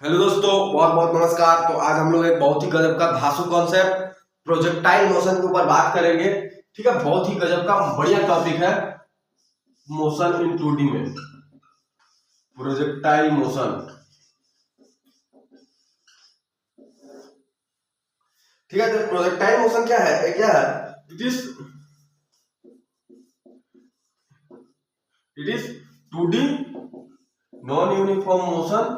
Hello दोस्तों, बहुत बहुत नमस्कार। तो आज हम लोग एक बहुत ही गजब का धांसू कॉन्सेप्ट प्रोजेक्टाइल मोशन के ऊपर बात करेंगे। ठीक है, बहुत ही गजब का बढ़िया टॉपिक है मोशन इन 2D में, प्रोजेक्टाइल मोशन। ठीक है, तो प्रोजेक्टाइल मोशन क्या है? It is 2D non uniform motion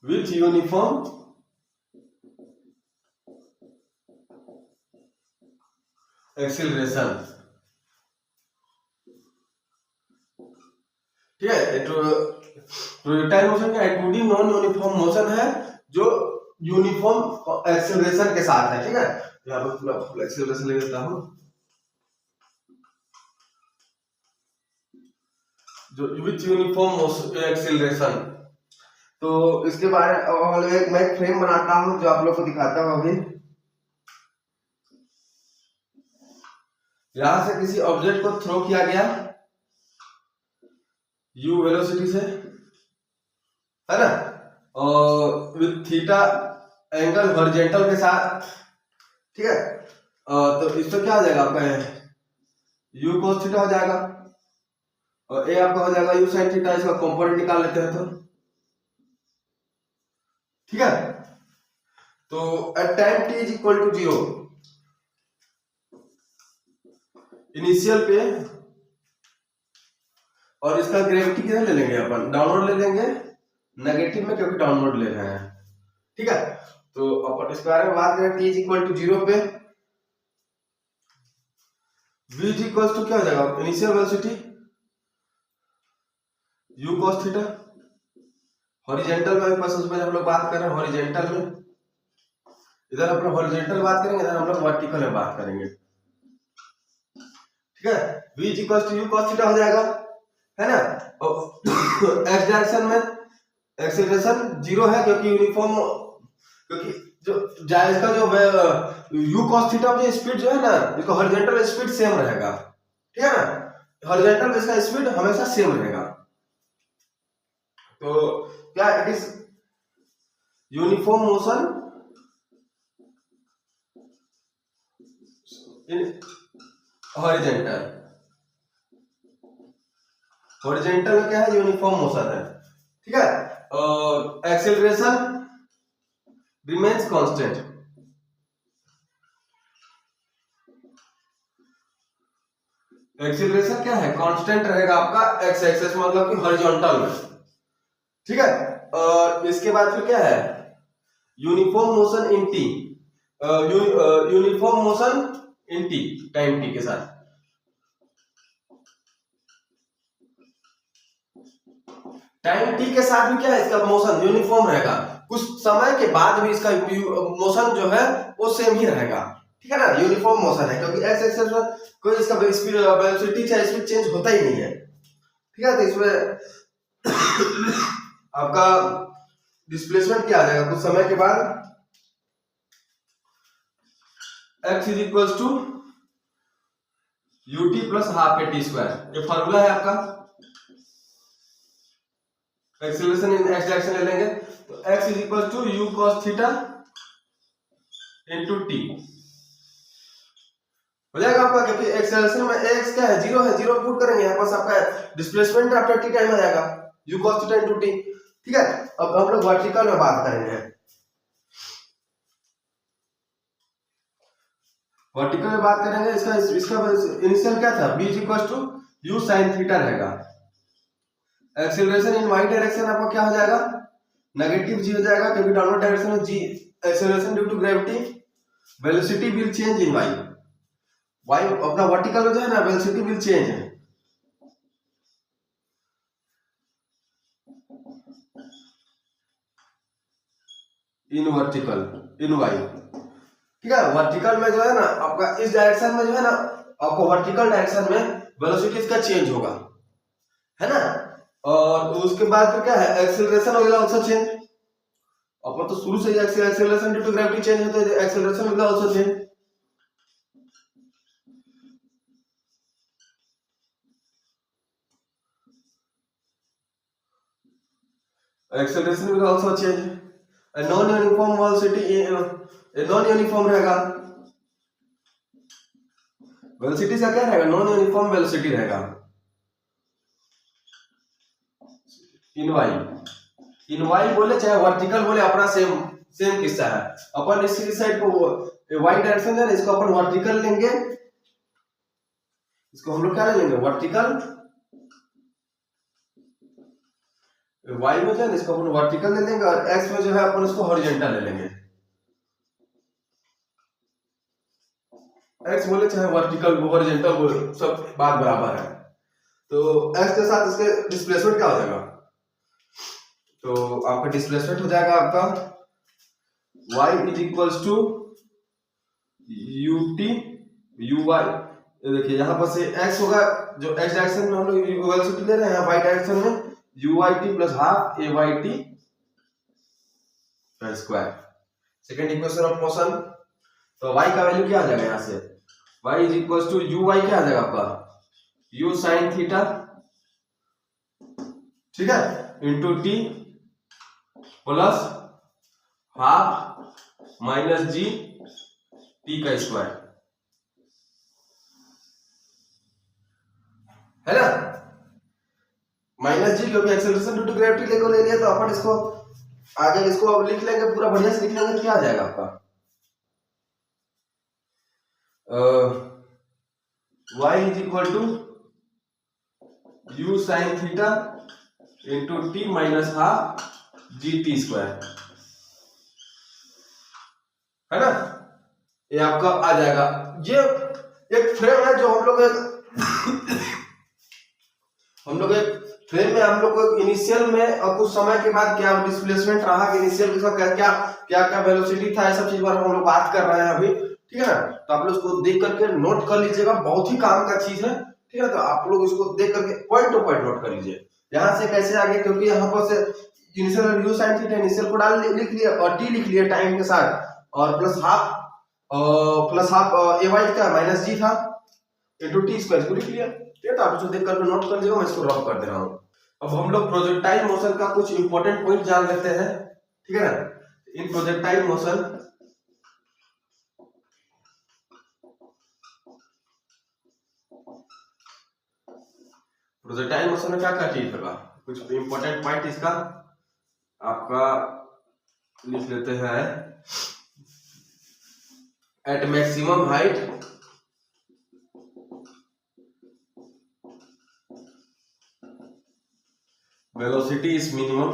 with uniform acceleration। ठीक है, प्रोजेक्टाइल मोशन क्या है? 2D नॉन यूनिफॉर्म मोशन है जो यूनिफॉर्म एक्सेलरेशन के साथ है। ठीक है, यहाँ पर पूरा फुल एक्सेलरेशन ले लेता हूँ, जो विथ यूनिफॉर्म एक्सेलरेशन। तो इसके बारे में मैं एक फ्रेम बनाता हूँ जो आप लोग को दिखाता हूँ। अभी यहां से किसी ऑब्जेक्ट को थ्रो किया गया u वेलोसिटी से, है ना, और विथ थीटा एंगल हॉरिजॉन्टल के साथ। ठीक है, तो इसमें क्या हो जाएगा आपका u cos थीटा हो जाएगा और a आपका हो जाएगा u sin थीटा। इसका कंपोनेंट निकाल लेते हैं। तो ठीक है, तो at time t is equal to 0 initial पे, और इसका ग्रेविटी किधर ले लेंगे? अपन डाउनवर्ड ले लेंगे, नेगेटिव में, क्योंकि डाउनवर्ड ले रहे हैं। ठीक है, तो अपन इस बारे में बात करें। t इज इक्वल टू 0 पे v इज इक्वल टू क्या हो जाएगा? Initial velocity u cos theta. Horizontal में बस उसमें हम लोग बात कर रहे हैं हॉरिजॉन्टल में, इधर हम लोग हॉरिजॉन्टल बात करेंगे, इधर हम लोग वर्टिकल में बात करेंगे। ठीक है, v is equal to u cos theta हो जाएगा, है ना। और x डायरेक्शन में एक्सेलरेशन 0 है, क्योंकि यूनिफॉर्म, क्योंकि जो जायज का जो u cos थीटा में स्पीड जो है ना, इसका हॉरिजॉन्टल स्पीड सेम रहेगा। ठीक है ना, हॉरिजॉन्टल में इसका स्पीड हमेशा सेम रहेगा। तो क्या it is uniform motion in horizontal. Horizontal में क्या है? यूनिफॉर्म मोशन है। ठीक है, और एक्सेलरेशन रिमेन्स कांस्टेंट। एक्सेलरेशन क्या है? कांस्टेंट रहेगा आपका एक्स एक्सेस, मतलब कि हॉरिजॉन्टल में। ठीक है, और इसके बाद फिर क्या है? Uniform motion in T, uniform motion in T, time T के साथ। टाइम टी के साथ भी क्या है? इसका मोशन यूनिफॉर्म रहेगा। कुछ समय के बाद भी इसका मोशन जो है वो सेम ही रहेगा। ठीक है ना, यूनिफॉर्म मोशन है, क्योंकि एक्स एक्सेस में कोई इसका स्पीड वेलोसिटी या स्पीड चेंज होता ही नहीं है। ठीक है, तो इसमें आपका डिस्प्लेसमेंट क्या आ जाएगा? कुछ समय के बाद x is equal to ut plus half a t square. ये फॉर्मूला है आपका। एक्सेलरेशन इन x डायरेक्शन ले लेंगे, तो x is equal to u cos theta into t हो जाएगा आपका, क्योंकि एक्सेलरेशन में x क्या है? 0 है, 0 पुट करेंगे यहाँ पास, आपका डिस्प्लेसमेंट आफ्टर t टाइम आ जाएगा u cos theta into t। ठीक है, अब हम लोग वर्टिकल में बात करेंगे। वर्टिकल में बात करेंगे, इसका इसका इनिशियल क्या था? b is equal to u sin theta रहेगा। एक्सेलरेशन इन y डायरेक्शन आपका क्या हो जाएगा? नेगेटिव g हो जाएगा, क्योंकि डाउनवर्ड डायरेक्शन में g acceleration due to gravity. Velocity will change in y अपना वर्टिकल में जो है ना, वेलोसिटी विल चेंज है। In vertical in y। ठीक है, वर्टिकल में जो है ना आपका, इस डायरेक्शन में जो है ना आपको वर्टिकल डायरेक्शन में वेलोसिटी इसका चेंज होगा, है ना। और उसके बाद फिर क्या है? Acceleration will also change. अपन तो शुरू से ही acceleration due to gravity change होता है, acceleration will also change. Acceleration will also change. Non uniform velocity, non uniform रहेगा, वेलोसिटी का क्या रहेगा, नॉन यूनिफॉर्म वेलोसिटी रहेगा इन वाई बोले चाहे वर्टिकल बोले, अपना सेम सेम किस्सा है। अपन इसी साइड को वाई डायरेक्शन है, इसको अपन वर्टिकल लेंगे, इसको हम लोग क्या ले लेंगे वर्टिकल, वाई में जो है इसको अपन वर्टिकल ले लेंगे, और एक्स में जो है अपन उसको हॉरिजॉन्टल ले लेंगे। एक्स बोले चाहे वर्टिकल हॉरिजॉन्टल बोले, सब बात बराबर है। तो एक्स के साथ इसके डिस्प्लेसमेंट क्या हो जाएगा, तो आपका डिस्प्लेसमेंट हो जाएगा आपका y is equals to ut uy। ये देखिए यहाँ पर से x होगा, जो x डायरेक्शन में हम लोग वेलोसिटी ले रहे हैं, y डायरेक्शन में uyt plus half ayt square. Second equation of motion, तो y का वैल्यू क्या आ जाएगा यहाँ से, y is equals to uy क्या आ जाएगा आपका u sin थीटा, ठीक है, into t plus half minus G T का स्क्वायर, है ना। माइनस जी क्योंकि एक्सेलरेशन ड्यू टू ग्रेविटी लेको ले लिया, तो अपन इसको आगे इसको अब लिख लेंगे, पूरा बढ़िया से लिख लेंगे, क्या आ जाएगा आपका y is equal to u sin theta into T minus half G T square, है ना। ये आपका आ जाएगा। ये एक फ्रेम है जो हम लोग एक फ्रेम में हम लोग को इनिशियल में और कुछ समय के बाद क्या डिस्प्लेसमेंट रहा, इनिशियल के साथ क्या क्या क्या क्या वेलोसिटी था, ये सब चीज पर हम लोग बात कर रहे हैं अभी, ठीक है ना। तो आप लोग इसको देख करके नोट कर लीजिएगा, बहुत ही काम का चीज है, ठीक है। तो आप लोग इसको देख करके पॉइंट टू पॉइंट नोट कर लीजिए, यहाँ से कैसे आगे, क्योंकि यहाँ पर से initial you sine theta initial को डाल लिख लिया और टी लिख लिया टाइम के साथ, और प्लस हाफ ए वाई का माइनस जी था इंटू टी स्क्वायर, इसको लिख लिया, ठीक है। तो आप इसको देख करके नोट कर लीजिएगा, मैं इसको रफ कर दे रहा हूँ। अब हम लोग प्रोजेक्टाइल मोशन का कुछ इंपॉर्टेंट पॉइंट जान लेते हैं, ठीक है ना। इन प्रोजेक्टाइल मोशन में क्या क्या चीज होगा, कुछ इंपॉर्टेंट पॉइंट इसका आपका लिख लेते हैं। At maximum height velocity is minimum,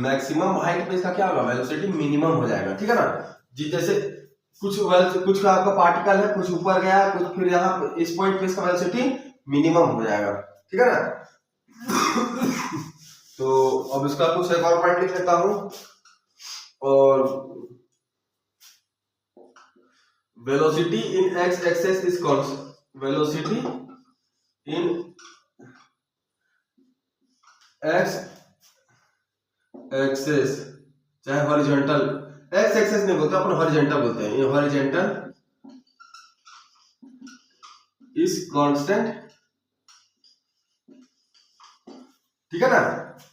maximum height पे इसका क्या होगा, वेलोसिटी मिनिमम हो जाएगा, ठीक है ना जी। जैसे कुछ का आपका पार्टिकल है, कुछ ऊपर गया, कुछ फिर यहाँ इस पॉइंट पे इसका वेलोसिटी मिनिमम हो जाएगा, ठीक है ना। तो अब इसका कुछ एक और पॉइंट लिख लेता हूं, और velocity in X axis is constant, velocity in X axis चाहे हॉरिजॉन्टल, एक्स एक्सेस नहीं बोलते अपन, हॉरिजॉन्टल बोलते हैं, ये हॉरिजॉन्टल इज कांस्टेंट, ठीक है ना।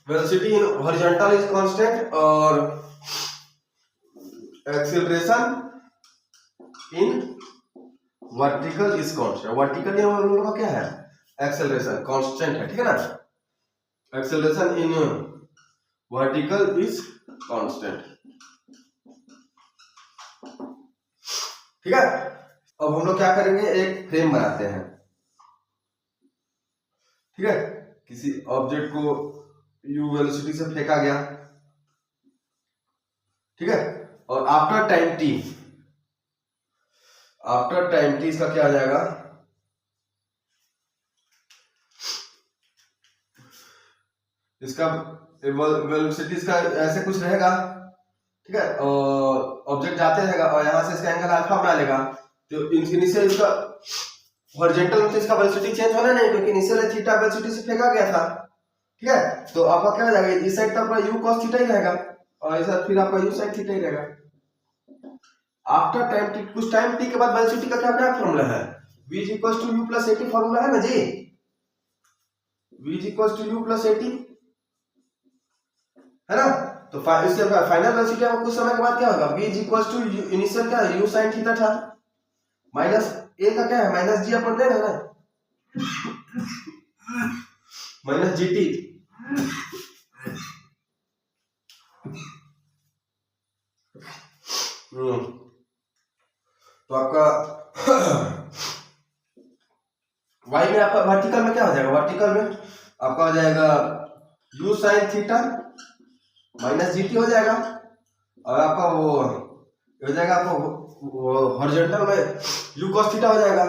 Velocity in horizontal is constant, और acceleration in vertical is constant, vertical ये हम लोग का क्या है, एक्सेलरेशन कांस्टेंट है, ठीक है ना। Acceleration in vertical is constant, ठीक है। अब हम लोग क्या करेंगे, एक फ्रेम बनाते हैं, ठीक है। किसी ऑब्जेक्ट को u वेलोसिटी से फेंका गया, ठीक है, और आफ्टर टाइम t इसका क्या आ जाएगा, इसका वेलोसिटी इसका ऐसे कुछ रहेगा, ठीक है। ऑब्जेक्ट जाते रहेगा और यहाँ से इसका एंगल अल्फा बना लेगा, तो इनिशियल इसका हॉरिजॉन्टल में तो इसका वेलोसिटी चेंज होना नहीं, क्योंकि इनिशियल थीटा वेलोसिटी से फेंका गया था, ठीक है। तो आपका क्या हो जाएगा, इस साइड तो आपका u cos थीटा ही रहेगा, और इस साइड फिर आपका u sin थीटा ही रहेगा। आफ्टर टाइम t, कुछ टाइम t के बाद वेलोसिटी का क्या क्या फॉर्मूला है, v = u + at फॉर्मूला है ना जी। v is equal to u plus AT, है ना। तो इससे फाइनल वेलोसिटी आपको कुछ समय के बाद क्या होगा, v is equal to initial क्या है u sin थीटा था, माइनस a का क्या है माइनस g अपन दे रहे हैं ना, माइनस gt। तो आपका y में आपका वर्टिकल में क्या हो जाएगा, वर्टिकल में आपका हो जाएगा u sin theta minus gt हो जाएगा, और आपका वो हो जाएगा आपको हॉरिजॉन्टल में u cos थीटा हो जाएगा।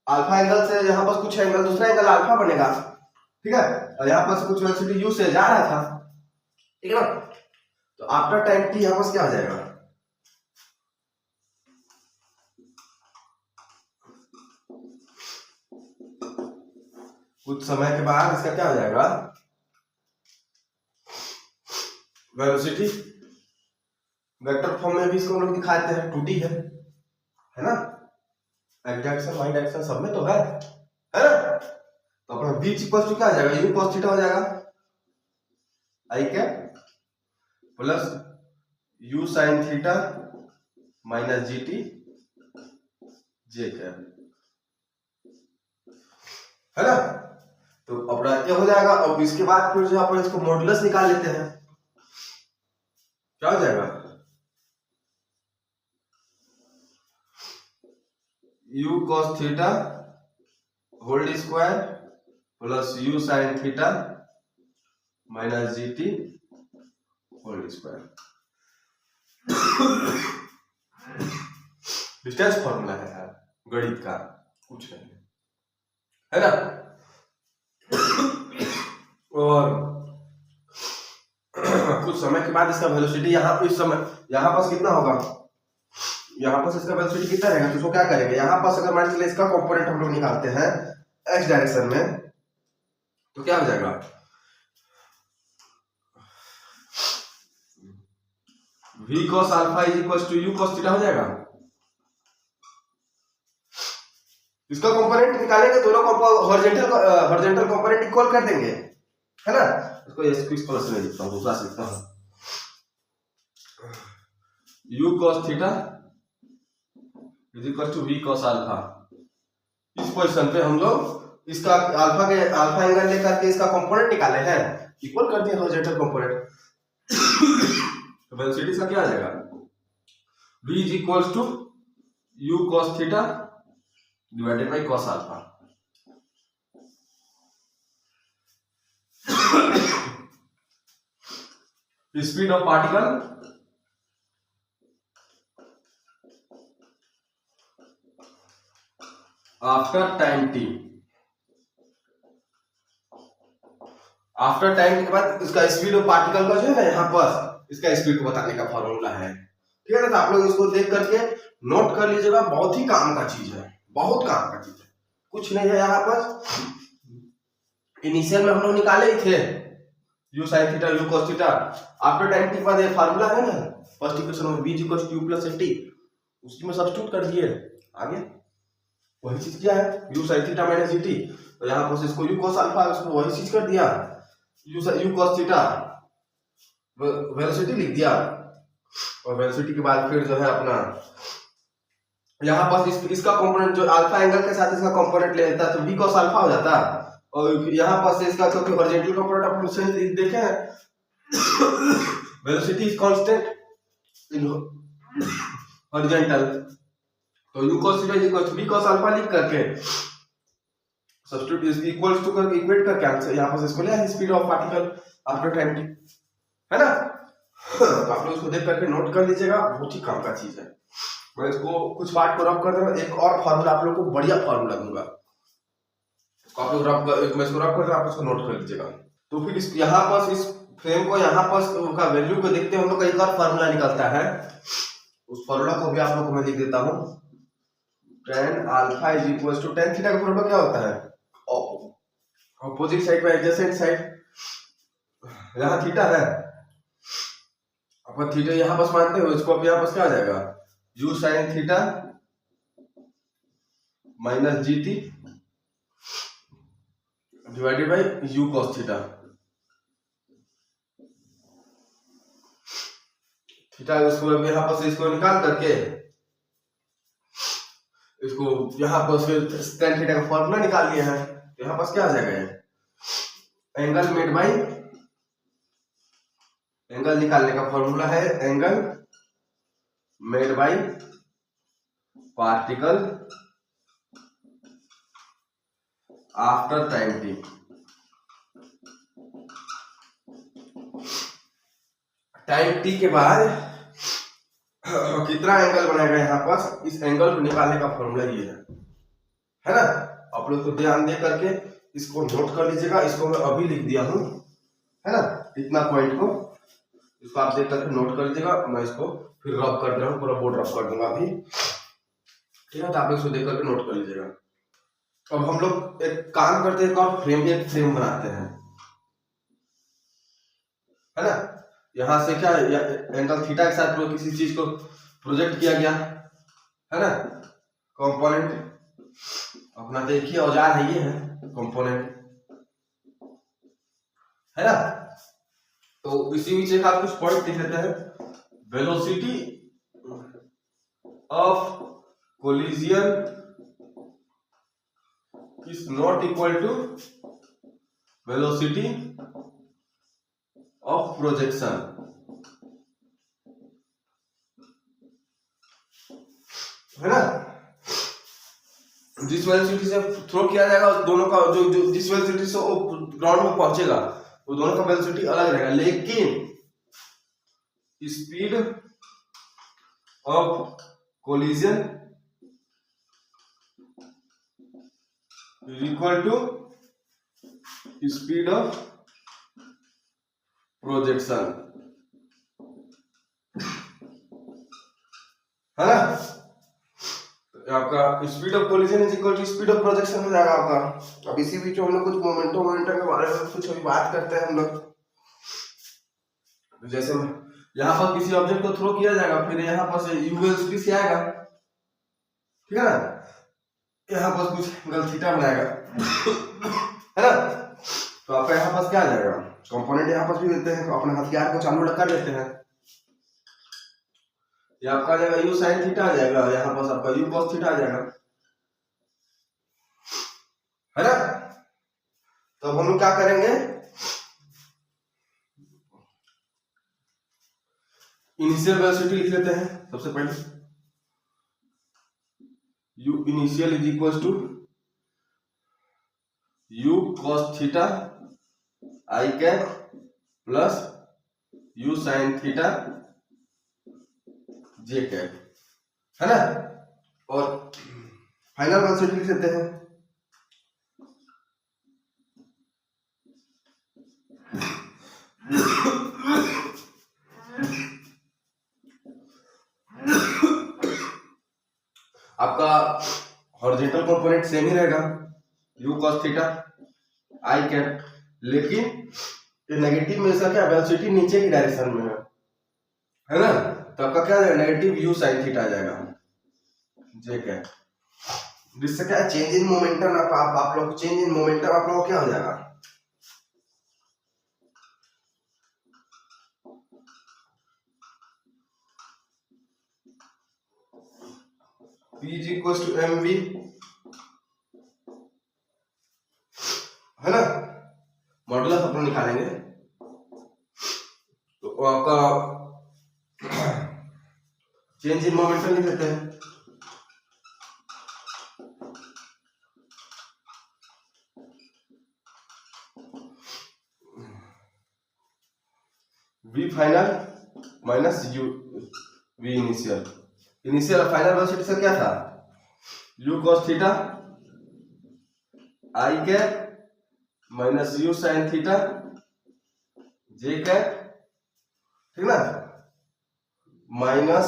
अल्फा एंगल से यहाँ पर कुछ एंगल दूसरा एंगल अल्फा बनेगा, ठीक है, और यहाँ पर कुछ वेलोसिटी u से जा रहा था, ठीक है ना। तो आफ्टर टाइम t यहाँ पर क्या हो जाएगा, कुछ समय के बाद इसका क्या हो जाएगा, वेलोसिटी वेक्टर फॉर्म में भी इसको हम लोग दिखाते हैं, 2D है ना, एक्स डायरेक्शन वाई डायरेक्शन सब में तो है ना। तो अपना v इक्वल टू क्या आ जाएगा, u cos थीटा हो जाएगा, आई क्या plus u sin theta minus gt j क्या है ना। तो अपना ये हो जाएगा। अब इसके बाद फिर जो अपन इसको मॉडुलस निकाल लेते हैं, क्या हो जाएगा, u cos theta whole square plus u sin theta minus gt whole square. Distance formula है यार, गणित का कुछ नहीं है ना। और कुछ समय के बाद इसका वेलोसिटी यहाँ पे, इस समय यहाँ पास कितना होगा, यहाँ पास इसका वेलोसिटी कितना रहेगा, तो उसको क्या करेंगे, यहाँ पास अगर मान लीजिए इसका कंपोनेंट हम लोग निकालते हैं x डायरेक्शन में, तो क्या हो जाएगा, v cos alpha is equal to u cos theta हो जाएगा। इसका कंपोनेंट निकालेंगे, दोनों हॉरिजॉन्टल कंपोनेंट इक्वल कर देंगे, है ना। इसको इस कलर से नहीं लिखता हूं, दूसरा से लिखता हूं, u cos theta is equal to v cos alpha. इस पोजीशन पे हम लोग इसका अल्फा एंगल लेकर के इसका कंपोनेंट निकाले हैं, इक्वल कर दिए हॉरिजॉन्टल कंपोनेंट। तो वेलोसिटी इसका क्या आ जाएगा, v is equal to u cos theta divided by cos alpha. Speed of particle after time t, after time के बाद इसका स्पीड ऑफ पार्टिकल का जो है ना, यहाँ पर इसका स्पीड को बताने का फॉर्मूला है, ठीक है ना। तो आप लोग इसको देख करके नोट कर लीजिएगा, बहुत ही काम का चीज है, बहुत काम का चीज है, कुछ नहीं है। यहाँ पर इनिशियल में हम लोग निकाले ही थे u sin theta u cos theta, after time t के बाद ये फार्मूला है ना, फर्स्ट इक्वेशन में v equal to u plus T, उसकी में सब्स्टिट्यूट कर दिए, आगे वही चीज क्या है u sin theta minus gt। तो यहाँ पर इसको u cos अल्फा, उसको वही चीज कर दिया, u cos थीटा वेलोसिटी लिख दिया, और वेलोसिटी के बाद फिर जो है अपना यहाँ पर इसका कंपोनेंट जो अल्फा एंगल के साथ इसका कंपोनेंट ले लेता, तो v cos अल्फा हो जाता। और यहाँ पर से इसका क्योंकि हॉरिजॉन्टल कंपोनेंट अपन देखे हैं, velocity is constant in horizontal, तो u cos theta is equal to v cos alpha लिख करके सब्स्टिट्यूट इक्वल्स टू करके इक्वेट करके आंसर यहाँ पर इसको लिया speed of particle after time t, है ना। तो आप लोग इसको देख करके नोट कर लीजिएगा, बहुत ही काम का चीज है। मैं इसको कुछ पार्ट को रब कर दूंगा, एक और फार्मूला आप लोग को बढ़िया फार्मूला दूंगा, आप लोग मैं इसको रब कर आप इसको नोट कर लीजिएगा। तो फिर इस यहाँ पर इस फ्रेम को यहाँ पर का वैल्यू को देखते हैं हम लोग का एक और फार्मूला निकलता है, उस फार्मूला को भी आप लोग को मैं लिख देता हूँ। tan alpha is equal to tan theta का फार्मूला क्या होता है, ऑपोजिट साइड में एडजेसेंट साइड, यहाँ थीटा है, अपन थीटा यहाँ पास मानते हो, इसको अब यहाँ पास क्या आ जाएगा u sin theta minus gt divided by you cos theta. Theta इसको यहाँ पर से इसको निकाल करके इसको यहाँ पर फिर tan थीटा का फॉर्मूला निकाल लिया है, तो यहाँ पर क्या आ जाएगा, एंगल मेड बाई, एंगल निकालने का फॉर्मूला है angle made by particle after time T. Time T के बाद कितना एंगल बनेगा यहाँ पर, इस एंगल को निकालने का फॉर्मूला ये है ना। आप लोग को ध्यान दे करके इसको नोट कर लीजिएगा, इसको मैं अभी लिख दिया हूँ, है ना, इतना पॉइंट को इसको आप देख करके नोट कर लीजिएगा। मैं इसको फिर रब कर दे रहा हूँ, पूरा बोर्ड रब कर दूंगा अभी, ठीक है, तो आप इसको देख करके नोट कर लीजिएगा। अब हम लोग एक काम करते हैं, और एक फ्रेम बनाते हैं, है ना। यहां से क्या एंगल थीटा के साथ किसी चीज को प्रोजेक्ट किया गया, है ना, कंपोनेंट अपना देखिए औजार है, ये है कंपोनेंट, है ना। तो इसी बीच एक आप कुछ पॉइंट लिख लेते हैं, velocity of collision is not equal to velocity of projection, है ना। जिस वेलोसिटी से थ्रो किया जाएगा दोनों का जो जिस वेलोसिटी से वो ग्राउंड में पहुंचेगा वो दोनों का वेलोसिटी अलग रहेगा, लेकिन speed of collision is equal to speed of projection, है ना। आपका speed of collision is equal to speed of projection हो जाएगा आपका। अब इसी बीच में हम लोग कुछ मोमेंटम के बारे में कुछ अभी बात करते हैं हम लोग। जैसे यहाँ पर किसी ऑब्जेक्ट को थ्रो किया जाएगा, फिर यहाँ पर से यू वेलोसिटी से आएगा, ठीक है ना, यहाँ पर कुछ एंगल थीटा बनाएगा, है ना। तो आपका यहाँ पास क्या आ जाएगा, कंपोनेंट यहाँ पास भी देते हैं, तो अपने हथियार को चालू कर लेते हैं, ये आपका आ जाएगा यू साइन थीटा आ जाएगा, यहाँ पास आपका यू कॉस थीटा आ जाएगा, है ना। तो अब हम लोग क्या करेंगे, इनिशियल वेलोसिटी लिख लेते हैं सबसे पहले, u initial is equals to u cos theta I cap plus u sin theta j cap, है ना। और फाइनल वेलोसिटी लिख लेते हैं, आपका हॉरिजॉन्टल कंपोनेंट सेम ही रहेगा u cos theta I cap, लेकिन ये नेगेटिव में इसका क्या वेलोसिटी नीचे की डायरेक्शन में है ना, तो आपका क्या जाएगा नेगेटिव u sin थीटा आ जाएगा j कैप। जिससे क्या चेंज इन मोमेंटम आप लोग चेंज इन मोमेंटम आप लोग क्या हो जाएगा, P is equals to mv, है ना, मॉडुलस अपन निकालेंगे, तो आपका चेंज इन मोमेंटम लिख लेते हैं, v final minus u v initial, initial और फाइनल वेलोसिटी से क्या था u cos theta I cap minus u sin theta j cap, ठीक ना, minus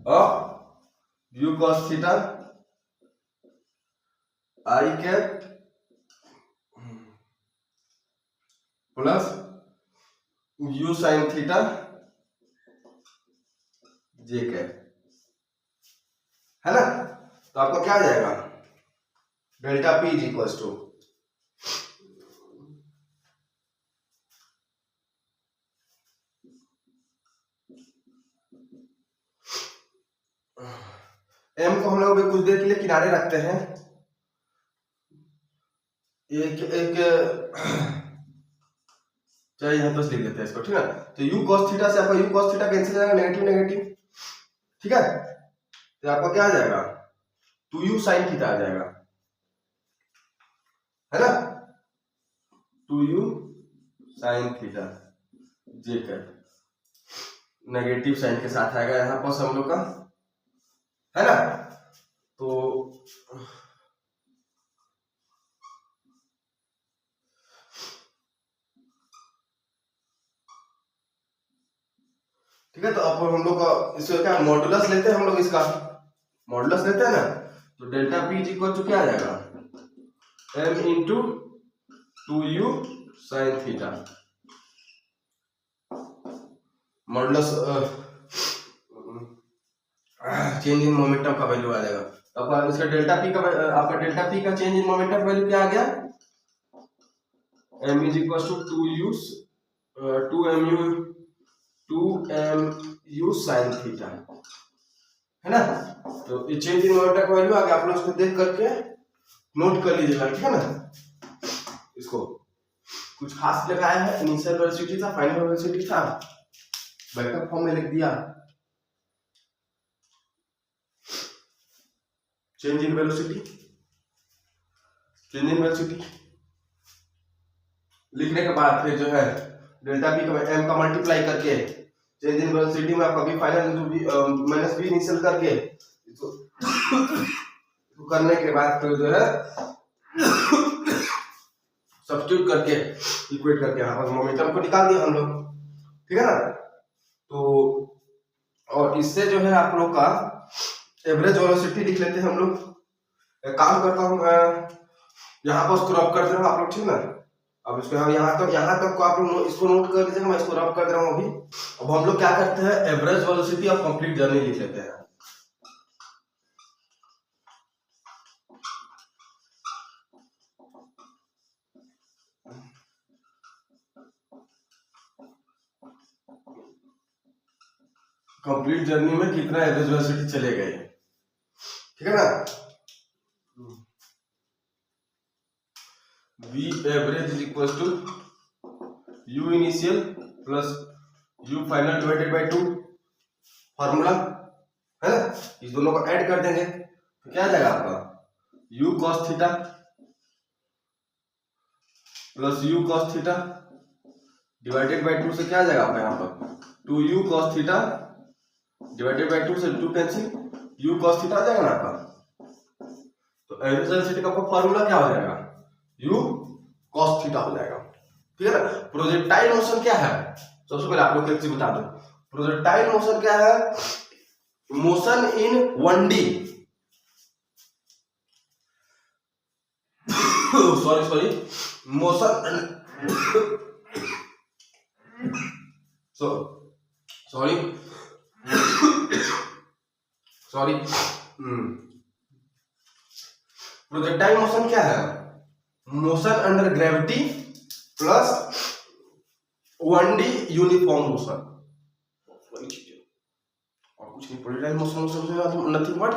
of u cos theta I cap plus u sin theta j cap, है ना। तो आपका क्या आ जाएगा delta p is equal to M को हम लोग कुछ देर के लिए किनारे रखते हैं। एक चलिए यहाँ बस लिख देते हैं इसको, ठीक है। तो यू कॉस थीटा से आपका यू कॉस थीटा कैंसिल हो जाएगा, नेगेटिव नेगेटिव, ठीक है। तो आपका क्या आ जाएगा, 2u साइन थीटा आ जाएगा, है ना। 2u साइन थीटा जे कर नेगेटिव साइन के साथ आएगा यहाँ पर हम लोग का, है ना। तो ठीक है। तो अब हम लोग का इसका क्या मॉडुलस लेते हैं, हम लोग इसका मॉडुलस लेते हैं ना। तो delta P is equal to क्या आ जाएगा, m into 2u sine theta. Modulus change in momentum का वैल्यू आ जाएगा। तो आपका इसका डेल्टा पी का आपका डेल्टा पी का चेंज इन मोमेंटम वैल्यू क्या आ गया, m is equal to 2mu sine theta, है ना। तो ये चेंज इन मोमेंटम का वैल्यू आ गया, आप लोग इसको देख करके नोट कर लीजिएगा, ठीक है ना। इसको कुछ खास लगाया है, इनिशियल वेलोसिटी था, फाइनल वेलोसिटी था, बैकअप फॉर्म में लिख दिया, change in velocity, change in velocity लिखने के बाद फिर जो है डेल्टा पी का एम का मल्टीप्लाई करके चेंज इन वेलोसिटी में आपका भी फाइनल माइनस बी इनिशियल करके इसको करने के बाद फिर जो है सब्स्टिट्यूट करके इक्वेट करके यहाँ पर मोमेंटम को निकाल दिया हम लोग, ठीक है ना। तो और इससे जो है आप लोग का एवरेज वेलोसिटी लिख लेते हैं हम लोग। एक काम करता हूँ मैं यहाँ पर क्रॉप कर दे रहा हूँ आप लोग, ठीक ना। अब इसको यहाँ तक को आप लोग इसको नोट कर लीजिएगा, मैं इसको रब कर दे रहा हूँ अभी। अब हम लोग क्या करते हैं, average velocity of complete journey लिख लेते हैं। कंप्लीट जर्नी में कितना एवरेज वेलोसिटी चले गए, ठीक है ना। v average is equal to u initial plus u final divided by 2, formula है ना। इस दोनों को ऐड कर देंगे तो क्या आ जाएगा आपका u cos theta plus u cos theta divided by 2 से क्या आ जाएगा आपका यहाँ पर 2u cos theta divided by 2 से 2 कैंसिल, u cos थीटा आ जाएगा ना आपका। तो एवरेज वेलोसिटी का फार्मूला क्या हो जाएगा, u cos थीटा हो जाएगा, ठीक है ना। प्रोजेक्टाइल मोशन क्या है, सबसे पहले आप लोग एक चीज बता दो, प्रोजेक्टाइल मोशन क्या है, motion in 1D sorry motion sorry projectile motion क्या है, motion under gravity plus 1D uniform motion, वही चीज है और कुछ नहीं। Projectile motion nothing but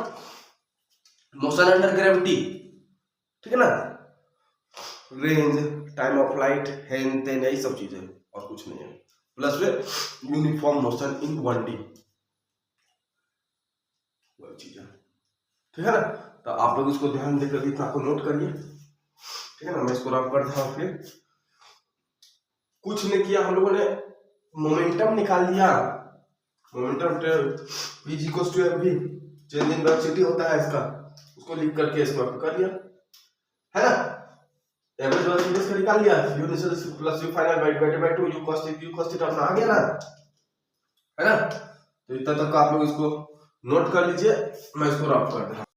motion under gravity, ठीक है ना। रेंज, टाइम ऑफ फ्लाइट, हेन तेन, यही सब चीजें और कुछ नहीं है, प्लस में यूनिफॉर्म मोशन इन 1D, वही चीज है, ठीक है ना। तो आप लोग इसको ध्यान देकर इतना आपको नोट करिए, ठीक है ना। मैं इसको रब कर देता हूँ। फिर कुछ नहीं किया हम लोगों ने, मोमेंटम निकाल दिया, momentum v equals to mv, change in velocity होता है इसका, उसको लिख करके इसको कर लिया, है ना। एवरेज वेलोसिटी इसका निकाल लिया, u initial plus u final divided by 2, u cos theta अपना आ गया ना, है ना। तो इतना तक आप लोग इसको नोट कर लीजिए, मैं इसको रब कर दूं।